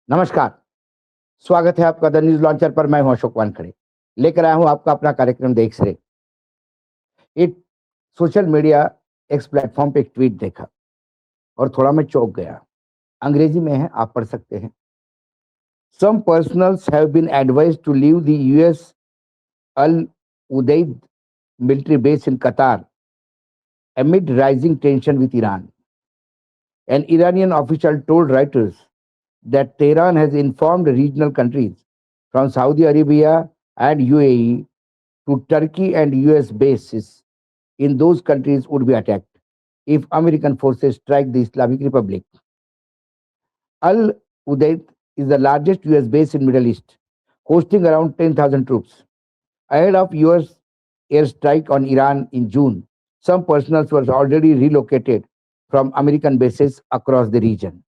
नमस्कार। स्वागत है आपका द न्यूज लॉन्चर पर। मैं हूं अशोक वानखड़े, लेकर आया हूं आपका अपना कार्यक्रम द एक्स रे। एक सोशल मीडिया एक्स प्लेटफॉर्म पे एक ट्वीट देखा और थोड़ा मैं चौंक गया। अंग्रेजी में है, आप पढ़ सकते हैं। Some personnels have been advised to leave the US Al Udeid military base in Qatar amid rising tension with Iran. An Iranian official told Reuters that Tehran has informed regional countries from Saudi Arabia and UAE to Turkey and US bases in those countries would be attacked if American forces strike the Islamic Republic. Al Udeid is the largest US base in Middle East, hosting around 10,000 troops. Ahead of US airstrike on Iran in June, some personnel were already relocated from American bases across the region.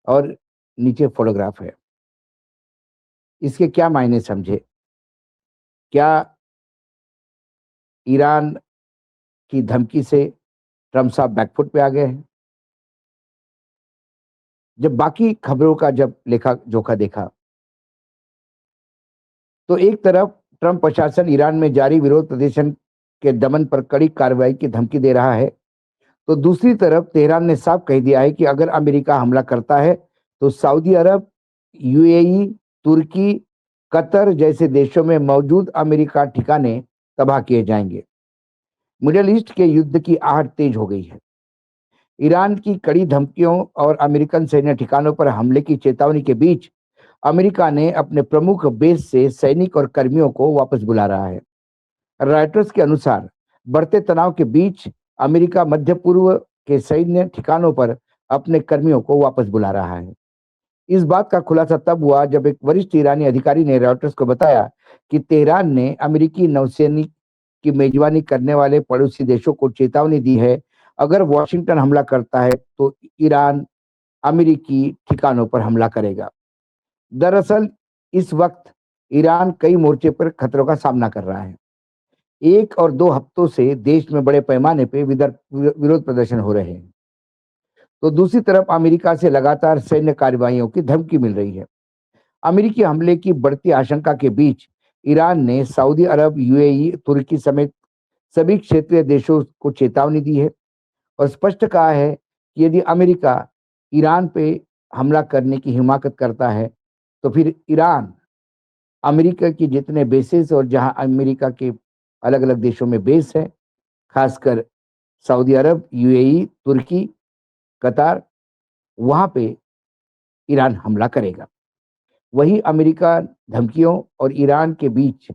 और नीचे photograph है। इसके क्या मायने समझे? क्या Iran की धमकी से ट्रम्प साहब बैकफुट पे आ गए हैं? जब बाकी खबरों का जब लेखा जोखा देखा, तो एक तरफ ट्रम्प प्रशासन ईरान में जारी विरोध प्रदर्शन के दमन पर कड़ी कार्रवाई की धमकी दे रहा है, तो दूसरी तरफ तेहरान ने साफ कह दिया है कि अगर अमेरिका हमला करता है तो सऊदी अरब, यूएई, तुर्की, कतर जैसे देशों में मौजूद अमेरिका ठिकाने तबाह किए जाएंगे। मिडिल ईस्ट के युद्ध की आहट तेज हो गई है। ईरान की कड़ी धमकियों और अमेरिकन सैन्य ठिकानों पर हमले की चेतावनी के बीच अमेरिका ने अपने प्रमुख बेस से सैनिक और कर्मियों को वापस बुला रहा है। रॉयटर्स के अनुसार बढ़ते तनाव के बीच अमेरिका मध्य पूर्व के सैन्य ठिकानों पर अपने कर्मियों को वापस बुला रहा है। इस बात का खुलासा तब हुआ जब एक वरिष्ठ ईरानी अधिकारी ने रॉयटर्स को बताया कि तेहरान ने अमेरिकी नौसैनिक की मेजबानी करने वाले पड़ोसी देशों को चेतावनी दी है, अगर वॉशिंगटन हमला करता है तो ईरान अमेरिकी ठिकानों पर हमला करेगा। दरअसल इस वक्त ईरान कई मोर्चे पर खतरों का सामना कर रहा है। 1 और 2 हफ्तों से देश में बड़े पैमाने पे विरोध प्रदर्शन हो रहे हैं, तो दूसरी तरफ अमेरिका से लगातार सैन्य कार्रवाइयों की धमकी मिल रही है। अमेरिकी हमले की बढ़ती आशंका के बीच ईरान ने सऊदी अरब, यूएई, तुर्की समेत सभी क्षेत्रीय देशों को चेतावनी दी है और स्पष्ट कहा है कि यदि अमेरिका ईरान पे हमला करने की हिमाकत करता है, तो फिर ईरान अमेरिका की जितने बेसेस और जहां अमेरिका के अलग-अलग देशों में बेस है, खासकर सऊदी अरब, यूएई, तुर्की, कतार, वहां पे ईरान हमला करेगा। वहीं अमेरिका धमकियों और ईरान के बीच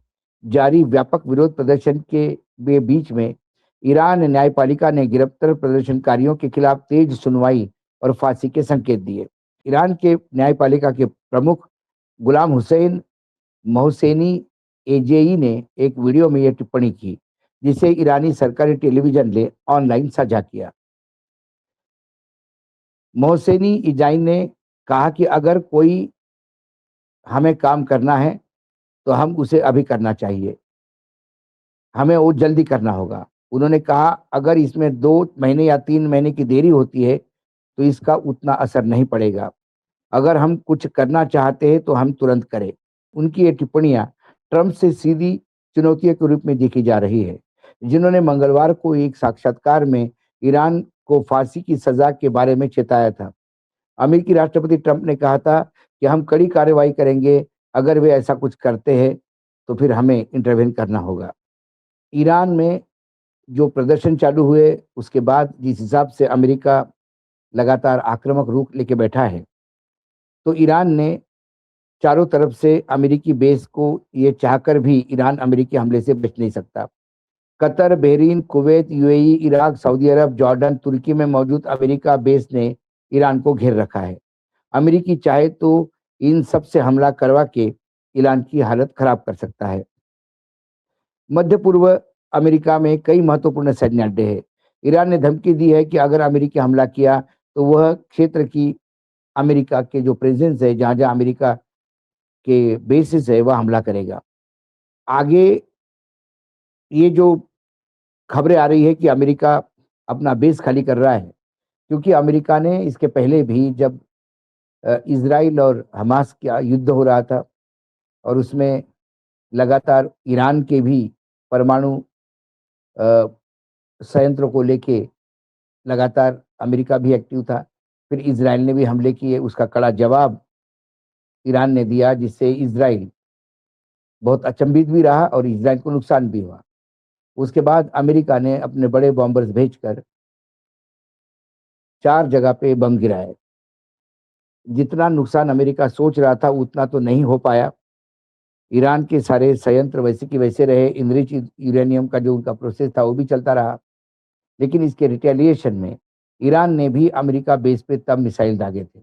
जारी व्यापक विरोध प्रदर्शन के बीच में ईरान न्यायपालिका ने गिरफ्तार प्रदर्शनकारियों के खिलाफ तेज सुनवाई और फांसी के संकेत दिए। ईरान के न्यायपालिका के प्रमुख गुलाम हुसैन मोहसेनी एजेई ने एक वीडियो में यह टिप्पणी की, जिसे ईरानी सरकारी टेलीविजन ने ऑनलाइन साझा किया। मोहसेनी इजाइन ने कहा कि अगर कोई हमें काम करना है तो हम उसे अभी करना चाहिए, हमें वो जल्दी करना होगा। उन्होंने कहा अगर इसमें 2 महीने या 3 महीने की देरी होती है तो इसका उतना असर नहीं पड़ेगा। अगर हम कुछ करना चाहते हैं तो हम तुरंत करें। उनकी ये टिप्पणियां ट्रंप से सीधी चुनौतियों के रूप में देखी जा रही है, जिन्होंने मंगलवार को एक साक्षात्कार में ईरान को फांसी की सजा के बारे में चेताया था। अमेरिकी राष्ट्रपति ट्रंप ने कहा था कि हम कड़ी कार्रवाई करेंगे, अगर वे ऐसा कुछ करते हैं तो फिर हमें इंटरवेन करना होगा। ईरान में जो प्रदर्शन चालू हुए उसके बाद जिस हिसाब से अमेरिका लगातार आक्रामक रुख लेके बैठा है, तो ईरान ने चारों तरफ से अमेरिकी बेस को ये चाहकर भी ईरान अमेरिकी हमले से बच नहीं सकता। Qatar, Bahrain, Kuwait, UAE, Iraq, Saudi Arabia, Jordan, तुर्की में मौजूद अमेरिका बेस ने ईरान को घेर रखा है। अमेरिकी चाहे तो इन सब से हमला करवा के ईरान की हालत खराब कर सकता है। मध्य पूर्व अमेरिका में कई महत्वपूर्ण सैन्य अड्डे हैं। ईरान ने धमकी दी है कि अगर अमेरिका हमला किया तो वह क्षेत्र की अमेरिका के जो प्रेजेंस है, जहां-जहां अमेरिका के बेसिस है, वह हमला करेगा। आगे ये जो खबरें आ रही है कि अमेरिका अपना बेस खाली कर रहा है, क्योंकि अमेरिका ने इसके पहले भी जब इज़राइल और हमास का युद्ध हो रहा था और उसमें लगातार ईरान के भी परमाणु अ, संयंत्रों को लेके लगातार अमेरिका भी एक्टिव था। फिर इज़राइल ने भी हमले किए, उसका कड़ा जवाब ईरान ने दिया, जिससे इज़राइल बहुत अचंभित भी रहा और इज़राइल को नुकसान भी हुआ। उसके बाद अमेरिका ने अपने बड़े बॉम्बर्स भेजकर 4 जगह पे बम गिराए। जितना नुकसान अमेरिका सोच रहा था उतना तो नहीं हो पाया। ईरान के सारे संयंत्र वैसे के वैसे रहे, इनरिच यूरेनियम का जो उनका प्रोसेस था वो भी चलता रहा। लेकिन इसके रिटेलिएशन में ईरान ने भी अमेरिका बेस पे तब मिसाइल दागे थे।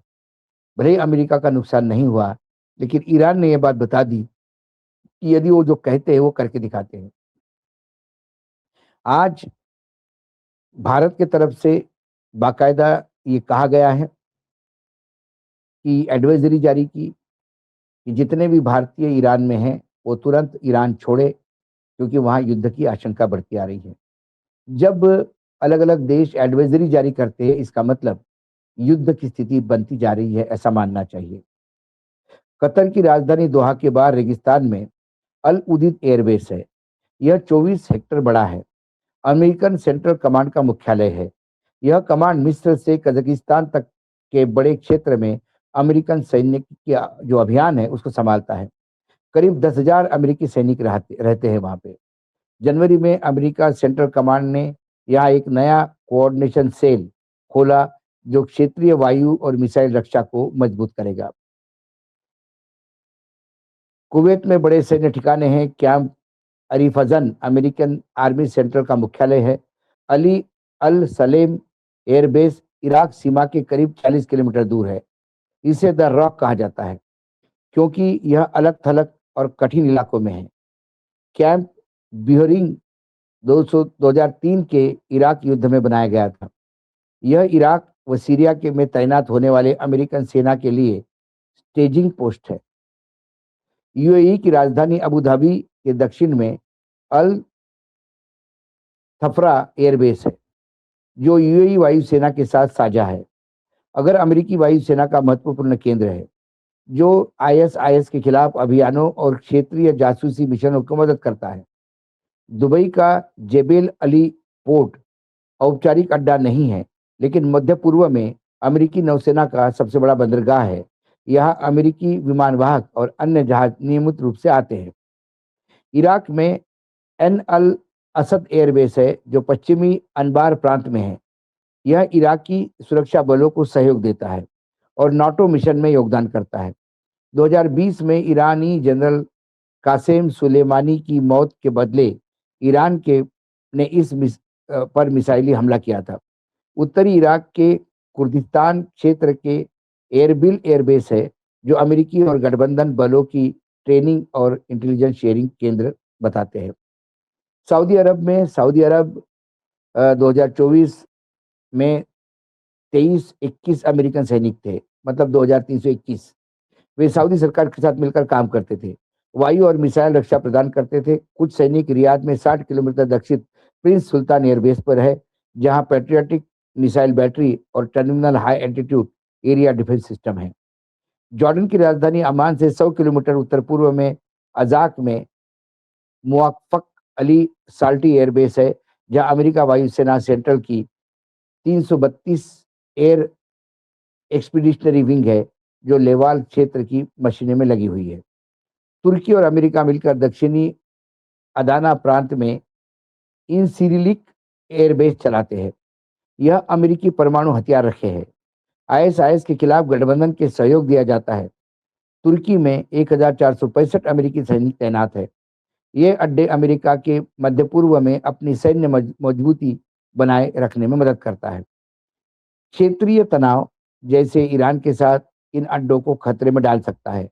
भले ही अमेरिका का नुकसान नहीं हुआ, लेकिन ईरान ने ये बात बता दी कि यदि वो जो कहते हैं वो करके दिखाते हैं। आज भारत की तरफ से बाकायदा ये कहा गया है कि एडवाइजरी जारी की कि जितने भी भारतीय ईरान में हैं, वो तुरंत ईरान छोड़े, क्योंकि वहाँ युद्ध की आशंका बढ़ती आ रही है। जब अलग-अलग देश एडवाइजरी जारी करते हैं, इसका मतलब युद्ध की स्थिति बनती जा रही है, ऐसा मानना चाहिए। कतर की राजधानी दोहा के बाहर रेगिस्तान में अल उदीद एयरबेस है। यह 24 हेक्टेयर बड़ा है। अमेरिकन सेंट्रल कमांड का मुख्यालय है। यह कमांड मिस्र से कजाकिस्तान तक के बड़े क्षेत्र में अमेरिकन सैन्य का जो अभियान है, उसको संभालता है। करीब 10,000 अमेरिकी सैनिक रहते हैं वहाँ पे। जनवरी में अमेरिका सेंट्रल कमांड ने यहाँ एक नया कोऑर्डिनेशन सेल खोला, जो क्षेत्रीय वायु और मिसाइल रक्षा को मजबूत करेगा। कुवैत में बड़े सैन्य ठिकाने हैं। कैंप अरीफजन अमेरिकन आर्मी सेंटर का मुख्यालय है। अली अल सलेम एयरबेस इराक सीमा के करीब 40 किलोमीटर दूर है। इसे द रॉक कहा जाता है, क्योंकि यह अलग-थलग और कठिन इलाकों में है। कैंप बिहरिंग 2003 के इराक युद्ध में बनाया गया था। यह इराक व सीरिया के में तैनात होने वाले अमेरिकन सेना के लिए स्टेजिंग पोस्ट है। यूएई की राजधानी अबू धाबी के दक्षिण में अल थफरा एयरबेस है, जो यूएई वायुसेना के साथ साझा है। अगर अमेरिकी वायुसेना का महत्वपूर्ण केंद्र है, जो आईएसआईएस के खिलाफ अभियानों और क्षेत्रीय जासूसी मिशनों को मदद करता है। दुबई का जेबेल अली पोर्ट औपचारिक अड्डा नहीं है, लेकिन मध्य पूर्व में अमेरिकी नौसेना का सबसे बड़ा बंदरगाह है। यहाँ अमेरिकी विमान वाहक और अन्य जहाज नियमित रूप से आते हैं। इराक में एन अल असद एयरबेस है, जो पश्चिमी अनबार प्रांत में है। यह इराकी सुरक्षा बलों को सहयोग देता है और नाटो मिशन में योगदान करता है। 2020 में ईरानी जनरल कासेम सुलेमानी की मौत के बदले ईरान के ने पर मिसाइली हमला किया था। उत्तरी इराक के कुर्दिस्तान क्षेत्र के एरबिल एयरबेस है, जो अमेरिकी और गठबंधन बलों की ट्रेनिंग और इंटेलिजेंस शेयरिंग केंद्र बताते हैं। सऊदी अरब 2024 में 23-21 अमेरिकन सैनिक थे, मतलब 2321। वे सऊदी सरकार के साथ मिलकर काम करते थे। वायु और मिसाइल रक्षा प्रदान करते थे। कुछ सैनिक रियाद में 60 किलोमीटर दक्षिण प्रिंस सुल्तान एयरबेस पर है, जहां पैट्रियोटिक मिसाइल बैटरी और terminal high altitude area defence system है। जॉर्डन की राजधानी अमान से 100 किलोमीटर उत्तर पूर्व में अजाक में मुवाफ़क़ अली साल्टी एयरबेस है, जहां अमेरिका वायुसेना सेंट्रल की 332 एयर एक्सपीडिशनरी विंग है, जो लेवाल क्षेत्र की मशीनें में लगी हुई है। तुर्की और अमेरिका मिलकर दक्षिणी अदाना प्रांत में इंसिरिलिक एयरबेस चलाते हैं। यह अमेरिकी परमाणु हथियार रखे है। आईएसआईएस के खिलाफ गठबंधन के सहयोग दिया जाता है। तुर्की में 1465 अमेरिकी सैनिक तैनात है। ये अड्डे अमेरिका के मध्य पूर्व में अपनी सैन्य मजबूती बनाए रखने में मदद करता है। क्षेत्रीय तनाव जैसे ईरान के साथ इन अड्डों को खतरे में डाल सकता है।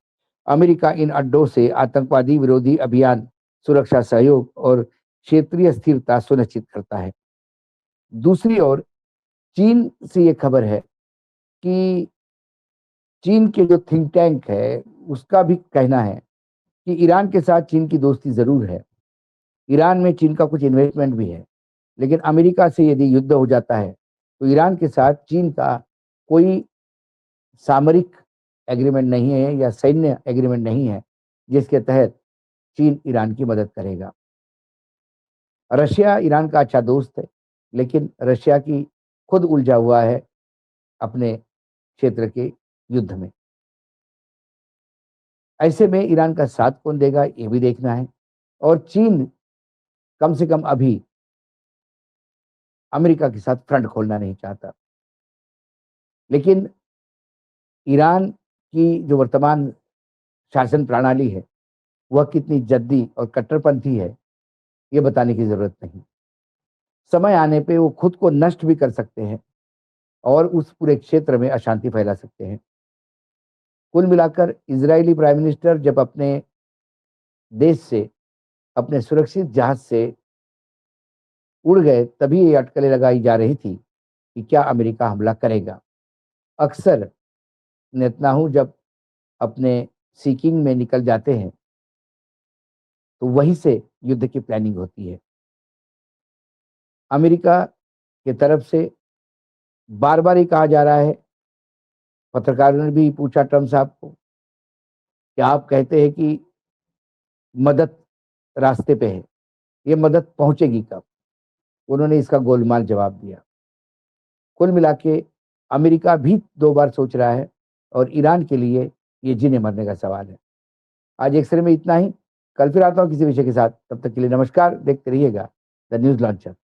अमेरिका इन अड्डों से आतंकवादी विरोधी अभियान, सुरक्षा सहयोग और क्षेत्रीय स्थिरता सुनिश्चित करता है। दूसरी ओर चीन से ये खबर है कि चीन के जो थिंक टैंक है, उसका भी कहना है कि ईरान के साथ चीन की दोस्ती ज़रूर है। ईरान में चीन का कुछ इन्वेस्टमेंट भी है, लेकिन अमेरिका से यदि युद्ध हो जाता है, तो ईरान के साथ चीन का कोई सामरिक एग्रीमेंट नहीं है या सैन्य एग्रीमेंट नहीं है जिसके तहत चीन ईरान की मदद करेगा। रशिया ईरान का अच्छा दोस्त है, लेकिन रशिया की खुद उलझा हुआ है अपने क्षेत्र के युद्ध में। ऐसे में ईरान का साथ कौन देगा ये भी देखना है। और चीन कम से कम अभी अमेरिका के साथ फ्रंट खोलना नहीं चाहता। लेकिन ईरान की जो वर्तमान शासन प्रणाली है, वह कितनी जद्दी और कट्टरपंथी है, ये बताने की ज़रूरत नहीं। समय आने पे वो खुद को नष्ट भी कर सकते हैं और उस पूरे क्षेत्र में अशांति फैला सकते हैं। कुल मिलाकर इज़राइली प्राइम मिनिस्टर जब अपने देश से, अपने सुरक्षित जहाज़ से उड़ गए, तभी ये अटकलें लगाई जा रही थी कि क्या अमेरिका हमला करेगा। अक्सर नेतन्याहू जब अपने सीकिंग में निकल जाते हैं, तो वहीं से युद्ध की प्लानिंग होती है। अमेरिका की तरफ से बार-बार ये कहा जा रहा है, पत्रकारों ने भी पूछा ट्रम्प साहब को, कि आप कहते हैं कि मदद रास्ते पे है, ये मदद पहुँचेगी कब? उन्होंने इसका गोलमाल जवाब दिया। कुल मिला के अमेरिका भी 2 बार सोच रहा है और ईरान के लिए ये जीने-मरने का सवाल है। आज एक्स-रे में इतना ही, कल फिर आता हूँ किसी विषय के साथ, तब तक के लिए नमस्कार, देखते रहिएगा द न्यूज़ लॉन्चर।